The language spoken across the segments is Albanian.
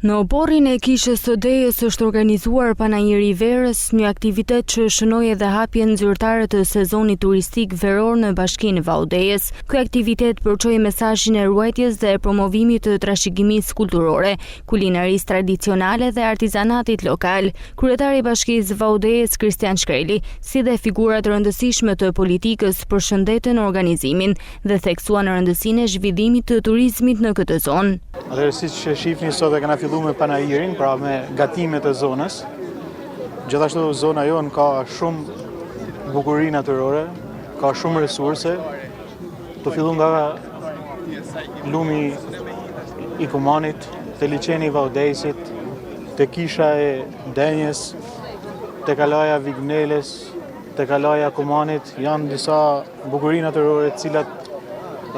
Në oborrin e kishës së Dejës është organizuar panajiri verës, një aktivitet që shënoi edhe hapjen zyrtare të sezonit turistik veror në bashkinë Vaudejës. Ky aktivitet përçoi mesazhin e ruajtjes dhe promovimit të trashëgimisë kulturore, kulinarisë tradicionale dhe artizanatit lokal. Kryetari i Bashkisë Vaudejës Kristian Shkreli, si dhe figura të rëndësishme të politikës përshëndetën organizimin dhe theksuan rëndësinë e zhvillimit të turizmit në këtë zonë. Atëherë siç shihni sot e kanë filluar me panajirin, pra me gatimet e zonës. Gjithashtu zona jonë ka shumë bukuri natyrore, ka shumë resurse. Të fillon nga lumi i Kumanit, te liçeni i Vaudejësit, te kisha e Denjës, te kalaja Vigneles, te kalaja Kumanit, janë disa bukuri natyrore të cilat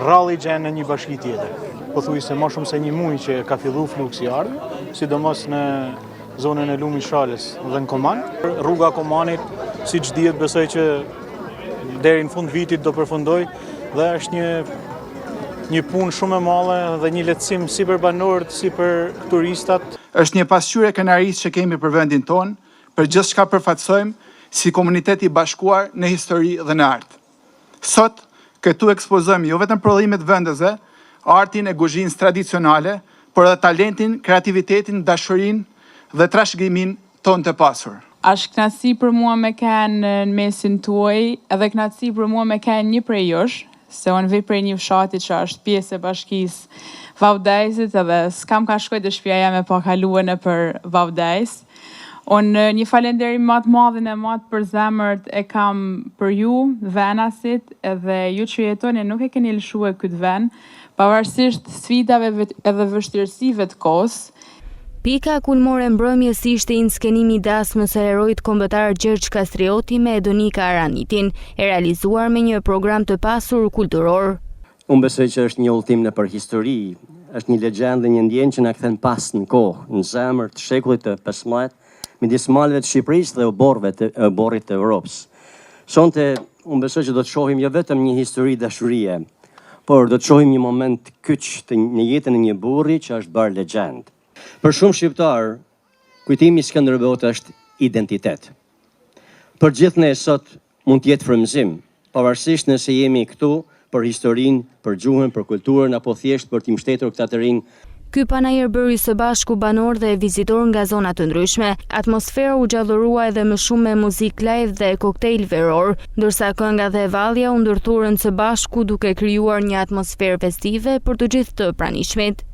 rralli gjenë në një bashki tjetër. Pothuajse më shumë se një muaj që ka filluar fluksi i ardhmë, sidomos në zonën e lumit Shalës dhe në Koman. Rruga Komanit, siç dihet, besoj që deri në fund vitit do përfundoj dhe është një punë shumë e madhe dhe një lehtësim si për banorët, si për turistat. Është një pasqyrë krenarisë që kemi për vendin tonë, për gjithçka përfaqësojmë si komunitet i bashkuar në histori dhe në art. Sot këtu ekspozojmë jo vetëm prodhimet vendese, artin e kuzhinës tradicionale, por edhe talentin, kreativitetin, dashurinë dhe trashëgimin tonë të pasur. Është kënaqësi për mua me kanë në mesin tuaj, edhe kënaqësi për mua me kanë një prej jush, se unë vij prej një fshati që është pjesë e bashkisë Vaudejësit, edhe s'kam ka shkoj të shtëpia jame pa kaluar nëpër Vaudejës. Unë një falenderim më të madhin e më të përzemërt e kam për ju, venasit, edhe ju që jetoni nuk e keni lëshuar këtë vend, pavarësisht sfidave edhe vështirësive të kohës. Pika kulmore mbrëmjes ishte inskenimi i dasmës së heroit kombëtar Gjergj Kastrioti me Edonika Aranitin, e realizuar me një program të pasur kulturor. Unë besoj që është një udhtim nëpër histori, është një legjendë dhe një ndjenjë që na kthen pas në kohë, në zemër të shekullit të 15, midis malëve të Shqipërisë dhe oborrit të Evropës. Sonte unë besoj që do të shohim jo vetëm një histori dashurie, por do të shohim një moment kyç në jetën e një burri që është bërë legjend. Për shumë shqiptar, kujtimi i Skënderbeutit është identitet. Për gjithë ne sot mund të jetë frymëzim, pavarësisht nëse jemi këtu për historinë, për gjuhën, për kulturën apo thjesht për të mbështetur këta të rinj. Ky panajir bëri së bashku banor dhe vizitor nga zona të ndryshme. Atmosfera u gjallërua edhe më shumë me muzikë live dhe koktejl veror, ndërsa kënga dhe vallja u ndërthurën së bashku duke krijuar një atmosferë festive për të gjithë të pranishmit.